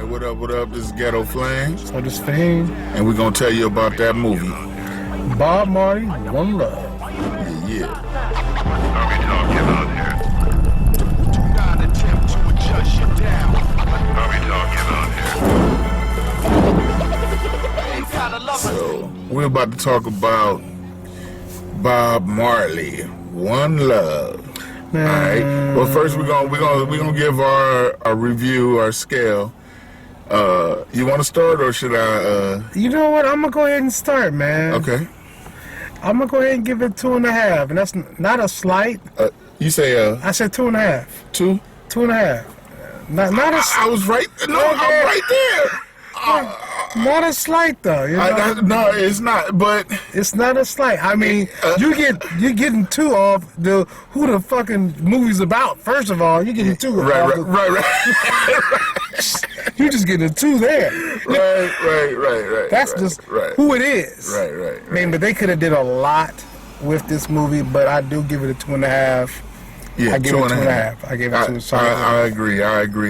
What up, what up? This is Ghetto Flame. So this Faheem. And we're going to tell you about that movie. Bob Marley, One Love. Yeah. Are we talking out here? Do not attempt to adjust you down. Are we talking out here? So, we're about to talk about Bob Marley, One Love. All right. Well, first we're gonna give our review, our scale. You want to start or should I? You know what? I'm gonna go ahead and start, man. Okay. I'm gonna go ahead and give it 2.5, and that's not a slight. You say I said 2.5. 2? 2.5. Not a. I was right. No, I'm right there. Not a slight though. You know? No, it's not. But it's not a slight. I mean, you're getting 2 off the who the fucking movie's about. First of all, you're getting 2. Right. You just getting a 2 there. Right. That's just who it is. Right. I mean, but they could have did a lot with this movie, but I do give it a 2.5. Yeah, I give it 2.5. I give it 2. I agree.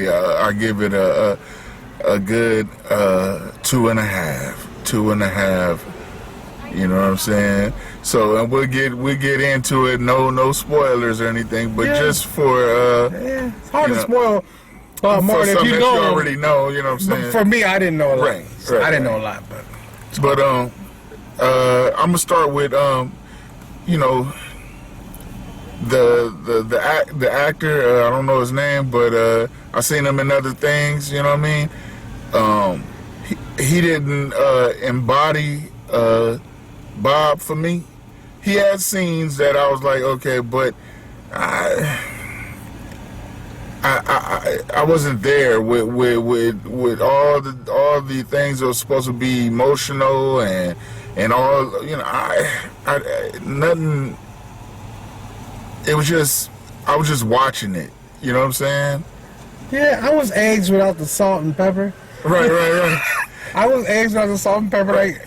I give it a good 2.5. 2.5. You know what I'm saying? So, and we'll get into it. No spoilers or anything, but just for it's hard to spoil. More for if something you that know. You already know. You know what I'm saying? For me, I didn't know a lot. Right. I didn't know a lot, but I'm gonna start with you know, the actor. I don't know his name, but I seen him in other things. You know what I mean? He didn't embody Bob for me. He had scenes that I was like, okay, but I wasn't there with all the things that were supposed to be emotional and all, you know, nothing. It was just, I was just watching it. You know what I'm saying? yeah, I was eggs without the salt and pepper. Right. I was eggs without the salt and pepper. Like,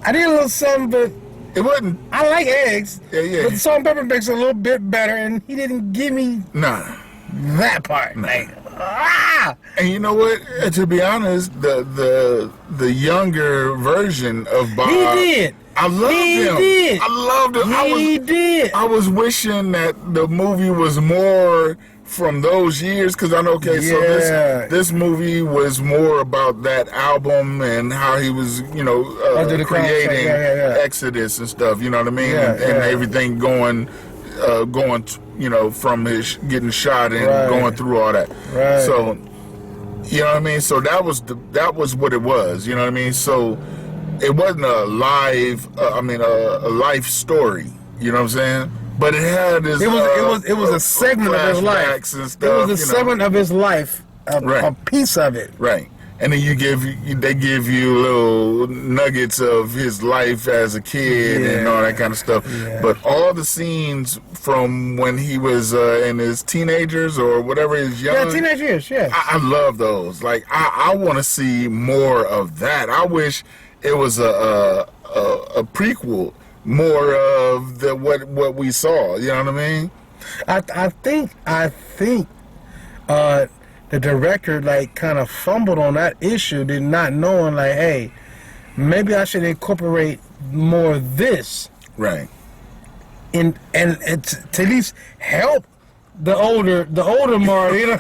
I did a little something, but It wasn't. I like eggs. Yeah. But the salt and pepper makes it a little bit better, and he didn't give me that part. Nah. Like, And you know what? To be honest, the younger version of Bob, he did. I loved him. Did. I loved him. He did. I was wishing that the movie was more from those years, because I know, so this movie was more about that album and how he was, creating Exodus and stuff. You know what I mean? And everything going, from his getting shot and going through all that. Right. So, you know what I mean? So that was what it was. You know what I mean? So it wasn't a live, a life story. You know what I'm saying? But it had this. It was a segment of his life. And stuff, it was a segment of his life, a piece of it. Right. And then they give you little nuggets of his life as a kid and all that kind of stuff. Yeah. But all the scenes from when he was in his teenagers or whatever, his young teenage years, I love those. Like I want to see more of that. I wish it was a prequel, more of what we saw. You know what I mean? I think the director kind of fumbled on that issue, did not knowing hey, maybe I should incorporate more of this, right? And to at least help the older Marley. You know?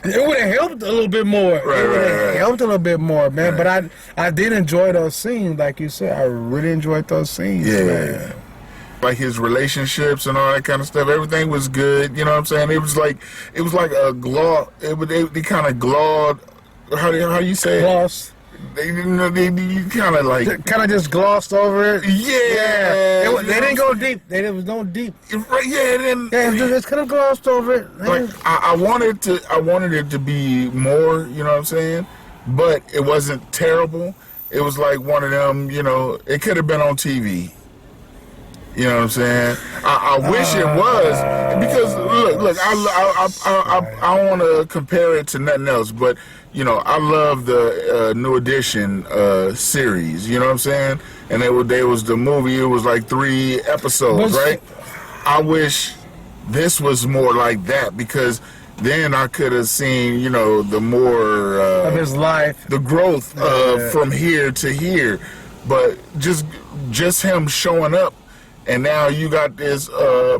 It would have helped a little bit more. Right. Helped a little bit more, man. Right. But I did enjoy those scenes, like you said. I really enjoyed those scenes, man. Like his relationships and all that kind of stuff, everything was good. You know what I'm saying? It was like a gloss. They kind of glawed. How do you say it? Gloss. They kind of just glossed over it. Yeah. They didn't go deep. There was no deep. Right. Yeah. They just kind of glossed over it. Like I wanted it to be more. You know what I'm saying? But it wasn't terrible. It was like one of them. It could have been on TV. You know what I'm saying? I wish it was, because look, I don't want to compare it to nothing else, but I love the New Edition series. You know what I'm saying? And there was the movie. It was like 3 episodes, right? I wish this was more like that, because then I could have seen, you know, the more of his life. the growth from here to here. But just him showing up, and now you got this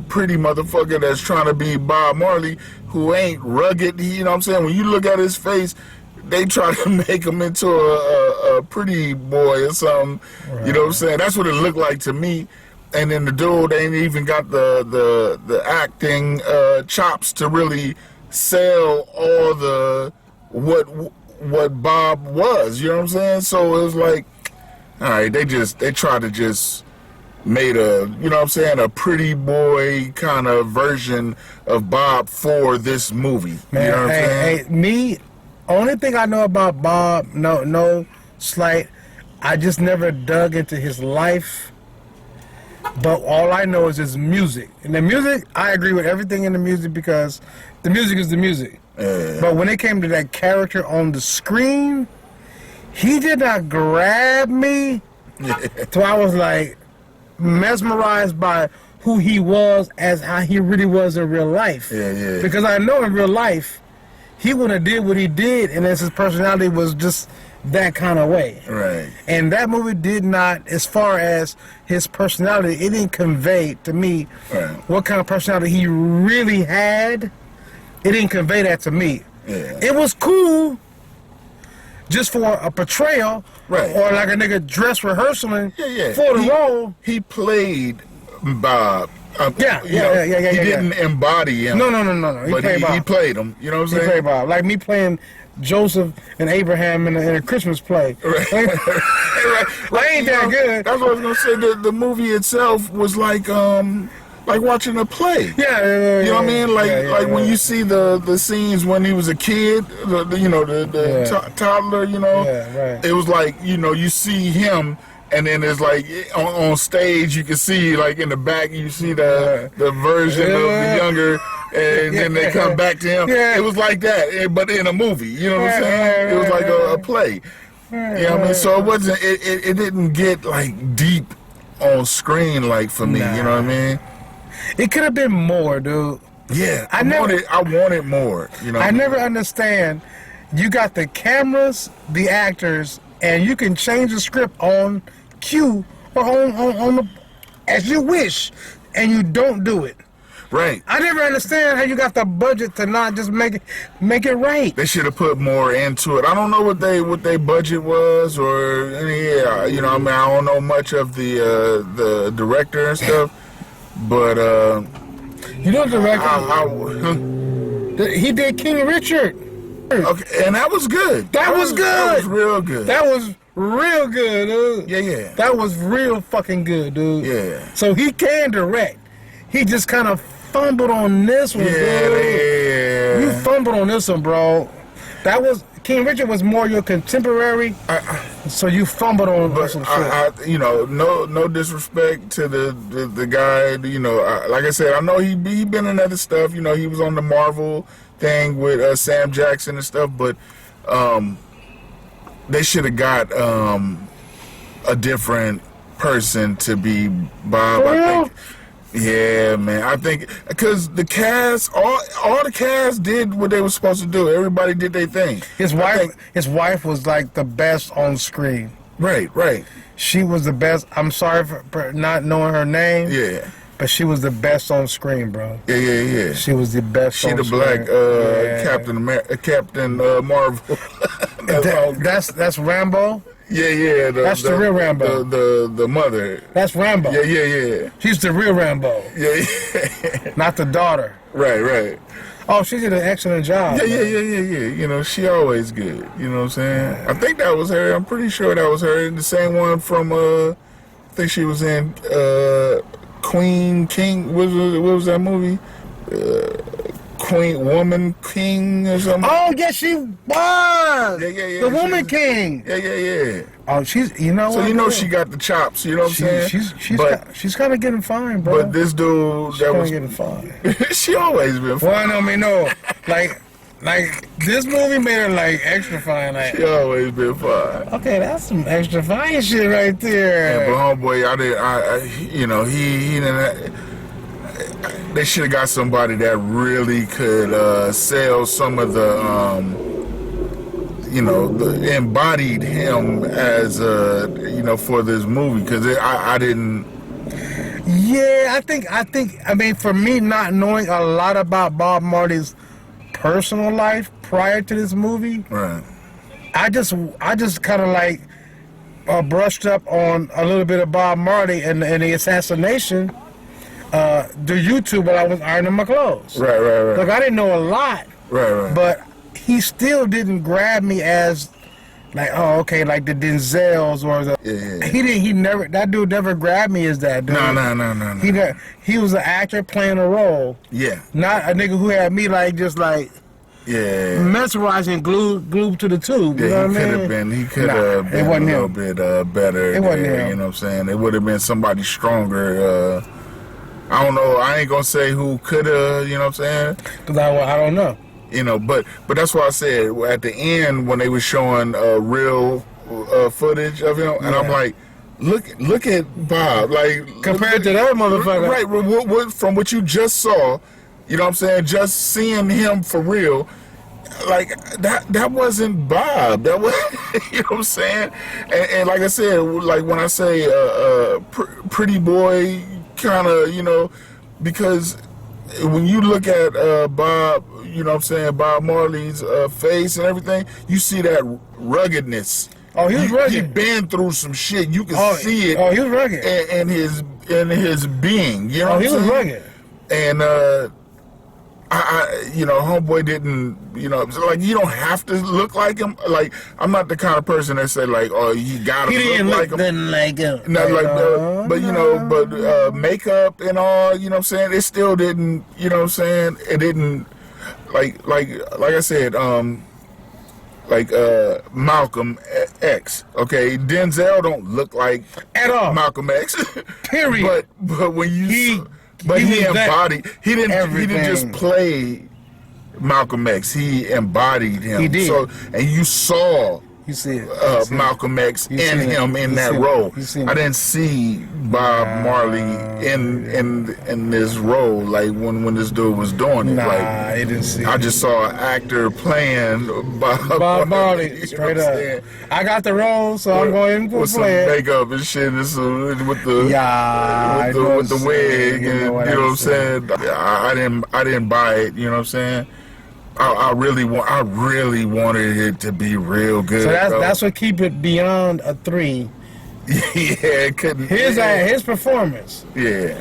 pretty motherfucker that's trying to be Bob Marley, who ain't rugged. You know what I'm saying? When you look at his face, they try to make him into a pretty boy or something. Right. You know what I'm saying? That's what it looked like to me. And then the dude ain't even got the acting chops to really sell all the what Bob was. You know what I'm saying? So it was like, all right, they tried to just made a, you know what I'm saying, a pretty boy kind of version of Bob for this movie. Man, you know what I'm saying? Hey, me, only thing I know about Bob, no slight, I just never dug into his life. But all I know is his music. And the music, I agree with everything in the music because the music is the music. But when it came to that character on the screen, he did not grab me. So I was like mesmerized by who he was as how he really was in real life. Yeah. Because I know in real life, he wouldn't have did what he did unless his personality was just that kind of way. Right. And that movie did not, as far as his personality, it didn't convey to me what kind of personality he really had. It didn't convey that to me. Yeah. It was cool just for a portrayal, right, or like a nigga dress rehearsing for the role. He played Bob. He didn't embody him. No. He played him. You know what I'm saying? He played Bob. Like me playing Joseph and Abraham in a Christmas play. Right. I ain't that good. That's what I was gonna say. The movie itself was like watching a play. You know what I mean? Like when you see the scenes when he was a kid, the toddler, you know, it was like, you know, you see him, and then it's like on stage you can see, like in the back you see the version of the younger, and then they come back to him. It was like that, but in a movie. You know what I'm saying? It was like a play. You know what I mean? So it wasn't. It didn't get like deep on screen like for me. You know what I mean? It could have been more, dude. Yeah, I wanted more. You know, I never understand. You got the cameras, the actors, and you can change the script on cue or on the, as you wish, and you don't do it. Right. I never understand how you got the budget to not just make it right. They should have put more into it. I don't know what they budget was, or you know, I mean, I don't know much of the director and stuff. But you know the director, he did King Richard. Okay, and that was good. That was good. That was real good. That was real good, dude. Yeah. That was real fucking good, dude. Yeah. So he can direct. He just kind of fumbled on this one, dude. Yeah. You fumbled on this one, bro. That was King Richard was more your contemporary. So you fumbled on some shit. You know, no disrespect to the guy. You know, like I said, I know he been in other stuff. You know, he was on the Marvel thing with Sam Jackson and stuff. But they should have got a different person to be Bob. I think. Yeah, man. I think because the cast, all the cast did what they were supposed to do. Everybody did their thing. His wife was like the best on screen. Right. She was the best. I'm sorry for not knowing her name. Yeah. But she was the best on screen, bro. Yeah. She was the best. She the black Captain Marvel. That's Rambo. Yeah. That's the real Rambo. The mother. That's Rambo. Yeah. She's the real Rambo. Yeah. Not the daughter. Right. Oh, she did an excellent job. Yeah. You know, she always good. You know what I'm saying? I think that was her. I'm pretty sure that was her. The same one from I think she was in Queen King. What was that movie? Queen Woman King or something. Oh, yes, she was. Yeah. The Woman King. Yeah. Oh, she's. You know. So what, you know she got the chops. You know what I'm saying? She's kind of getting fine, bro. But this dude she's getting fine. She always been fine. Well, I mean, no, like this movie made her like extra fine. Like, she always been fine. Okay, that's some extra fine shit right there. Yeah, but homeboy, you know, he didn't. they should have got somebody that really could sell some of the, embodied him as, for this movie, because I didn't. Yeah, I mean, for me, not knowing a lot about Bob Marley's personal life prior to this movie, Right. I just kind of like brushed up on a little bit of Bob Marley and the assassination through YouTube while I was ironing my clothes. Right. Look, I didn't know a lot, Right. but he still didn't grab me as like, oh, okay, like the Denzels or the. Yeah. That dude never grabbed me as that dude. No. He was an actor playing a role. Yeah. Not a nigga who had me Yeah. mesmerizing glued to the tube. You know what I mean? He could have been it a wasn't little him. bit better. It wasn't there, him. You know what I'm saying? It would have been somebody stronger. I don't know. I ain't gonna say who could have. You know what I'm saying? Because I don't know. But that's why I said at the end when they were showing real footage of him, and I'm like, look at Bob, like Compared to that motherfucker. right? From what you just saw, you know what I'm saying? Just seeing him for real, like that wasn't Bob. That was, you know what I'm saying? And like I said, like when I say pretty boy, kind of, because when you look at Bob, you know what I'm saying, Bob Marley's face and everything, you see that ruggedness. Oh, he was rugged. He been through some shit. You can see it. Oh, he was rugged. In his being. You know what I'm He was saying? rugged. And homeboy didn't, like, you don't have to look like him. Like, I'm not the kind of person that say like, oh, you gotta He didn't look look like him. nothing like him. Not like, but makeup and all, you know what I'm saying? It still didn't, you know what I'm saying? It didn't, like I said, Malcolm X. Okay, Denzel don't look like At all. Malcolm X. Period. But when you, He he was that embodied. He didn't everything. just play Malcolm X. He embodied him. He did. So, and you saw You see it. Malcolm X You in seen it. him in You that seen it. role. You seen I it. didn't see Bob Marley in this role like when this dude was doing it. Nah, Like I didn't see I it. just saw an actor playing Bob Marley, you know straight what I'm up. saying? I got the role, so I'm going to with some play it. makeup and shit and some, with the Yeah, with the wig and you know what I'm saying. I didn't buy it. You know what I'm saying. I really wanted it to be real good. So though. that's what keep it beyond a 3. Yeah, it couldn't. His performance. Yeah.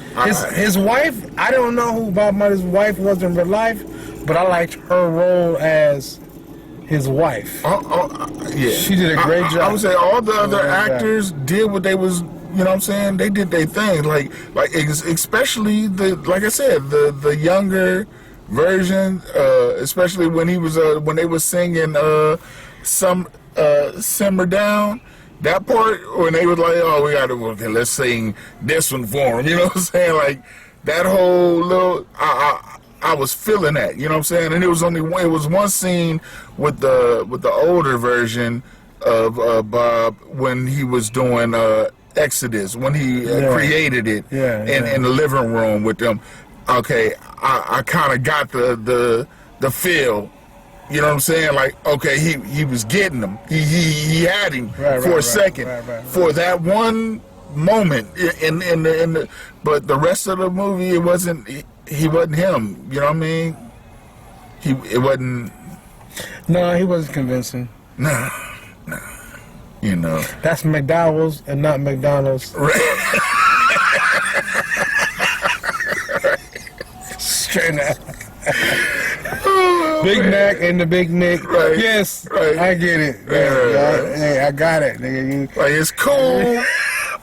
His wife. I don't know who Bob Marley's wife was in real life, but I liked her role as his wife. Yeah. She did a great job. I would say all the other actors did what they was. You know what I'm saying? They did their thing. Like especially like I said, the younger version, especially when he was when they were singing Simmer Down. That part when they was like, oh, let's sing this one for him. You know what I'm saying? Like that whole little, I was feeling that. You know what I'm saying? And it was one scene with the older version of Bob when he was doing Exodus, when he created it in the living room with them. Okay, I kind of got the feel. You know what I'm saying? Like, okay, he was getting him. He had him for a second. For that one moment in the but the rest of the movie he wasn't him. You know what I mean? It wasn't. No, he wasn't convincing. Nah. You know. That's McDowell's and not McDonald's. Right. Straight up. Big Mac and the Big Nick. Right. Yes, Right. I get it. Right. Hey, I got it, nigga. Like it's cool,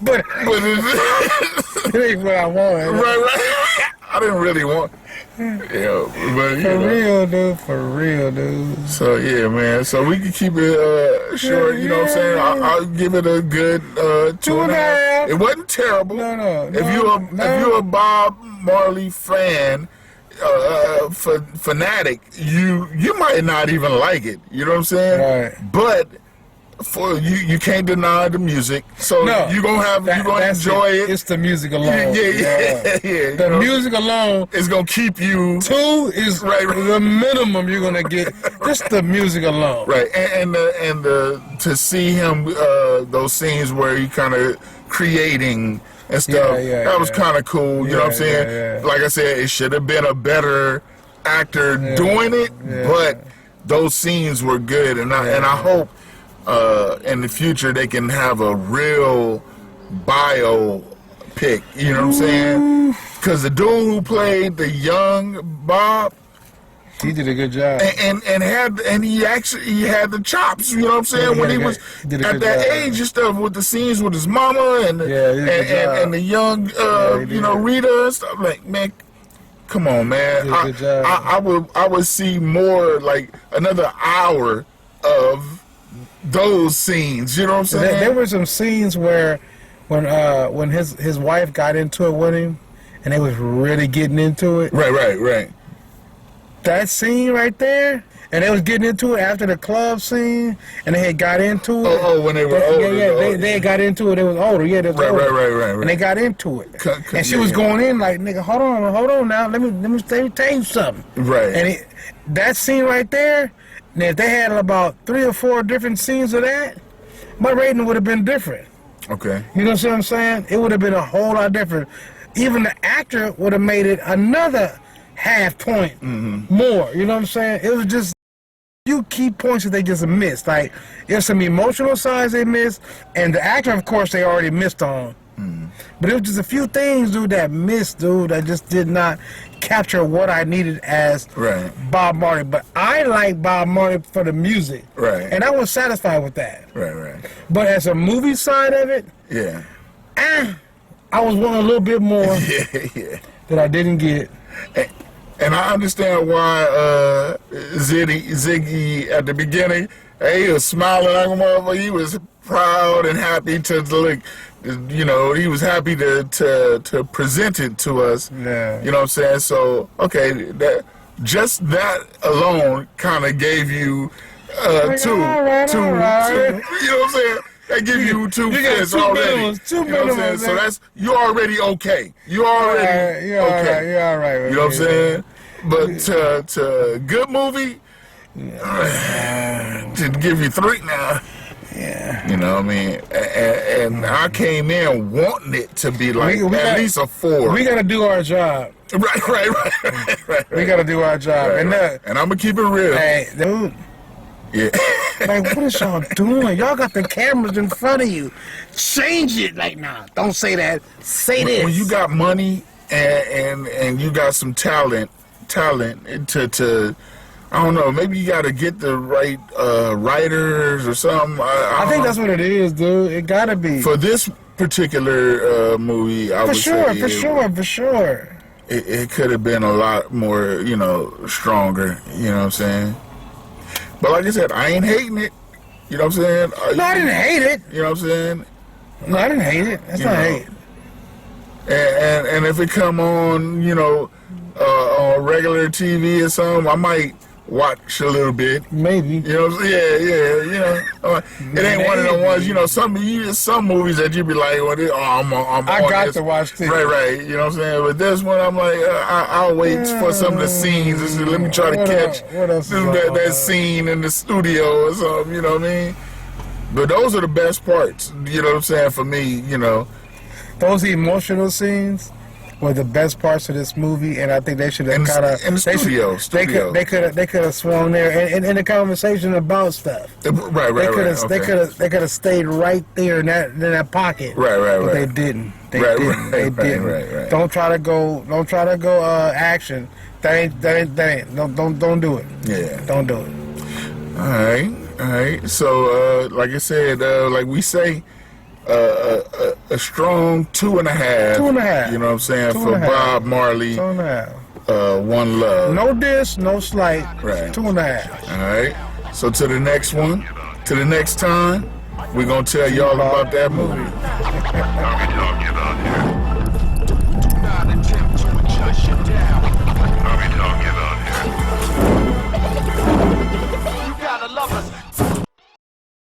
But it's it ain't what I want. right. I didn't really want. Yeah, but you know. For real, dude. So yeah, man. So we can keep it short. You know what I'm saying? I'll give it a good 2.5. It wasn't terrible. No. If you're a Bob Marley fan, fanatic, you might not even like it. You know what I'm saying? Right. But for you can't deny the music. So No, you're gonna enjoy it. It's the music alone. Yeah. The music alone is gonna keep you 2 is Right. the minimum you're gonna get. Just the music alone. right. And to see him those scenes where he kind of creating and stuff. That was kind of cool. You know what I'm saying? Yeah. Like I said, it should have been a better actor doing it, but those scenes were good, and I hope in the future they can have a real biopic. You know what I'm saying? Because the dude who played the young Bob, He did a good job. and he had the chops. You know what I'm saying? Yeah, when he was he did a at good that job. age and stuff, with the scenes with his mama and he did a good job. and the young he did. Rita and stuff. Like, man, come on, man. He did a good job. I would see more, like another hour of those scenes. You know what I'm saying? There were some scenes where when his wife got into it with him, and they was really getting into it. Right. That scene right there, and they was getting into it after the club scene, and they had got into it. Oh, when they were older. They had got into it. They was older. Yeah, they was older. Right. And they got into it, and she was going in like, "Nigga, hold on now. Let me tell you something." Right. And that scene right there, and if they had about 3 or 4 different scenes of that, my rating would have been different. Okay. You know what I'm saying? It would have been a whole lot different. Even the actor would have made it another half point more. You know what I'm saying? It was just few key points that they just missed. Like, there's some emotional sides they missed, and the actor, of course, they already missed on. But it was just a few things, dude, that missed, dude, that just did not capture what I needed as Bob Marley. But I like Bob Marley for the music. Right. And I was satisfied with that. Right. But as a movie side of it, Yeah. I was wanting a little bit more Yeah. that I didn't get. And I understand why Ziggy at the beginning, he was smiling like a motherfucker. He was proud and happy to look. You know, he was happy to present it to us. Yeah. You know what I'm saying? So okay, just that alone kind of gave you two. You know what I'm saying? That gives you two fifths already. Two you know what I'm saying? So that's, you're already okay. You're already you're okay. You're all right. You know what I'm saying? But to good movie, to give you 3 now. Yeah. You know what I mean? And I came in wanting it to be like at least a 4. We got to do our job. Right. We got to do our job. Right, and I'm going to keep it real. Hey, dude. Yeah. Like, what is y'all doing? Y'all got the cameras in front of you. Change it. Like, nah, don't say that. Say this. When you got money and you got some talent to I don't know, maybe you got to get the right writers or something. I think that's what it is, dude. It got to be. For this particular movie, I would say For sure. It could have been a lot more, stronger. You know what I'm saying? But like I said, I ain't hating it. You know what I'm saying? No, I didn't hate it. You know what I'm saying? No, I didn't hate it. That's not hate. And if it come on, on regular TV or something, I might watch a little bit. Maybe. You know what I'm saying? Yeah. It ain't one of them ones, some movies that you be like, I got to watch this. Right. You know what I'm saying? But this one, I'm like, I'll wait for some of the scenes. Let me try to catch that scene in the studio or something, you know what I mean? But those are the best parts, you know what I'm saying, for me, Those emotional scenes were the best parts of this movie, and I think they should have kind of in the studio. They could have swung there and in the conversation about stuff. Right. They could have stayed right there in that pocket. Right. But they didn't. They didn't. Right. Don't try to go action. That ain't. Don't do it. Yeah. Don't do it. All right. So like I said, like we say, a strong 2.5. 2.5. You know what I'm saying? 2.5. For Bob Marley. 2.5. One Love. No diss, no slight. Right. 2.5. All right. So to the next one, to the next time, we're gonna tell y'all about that movie. Are we talking about here? Do not attempt to adjust your down. Are we talking about here?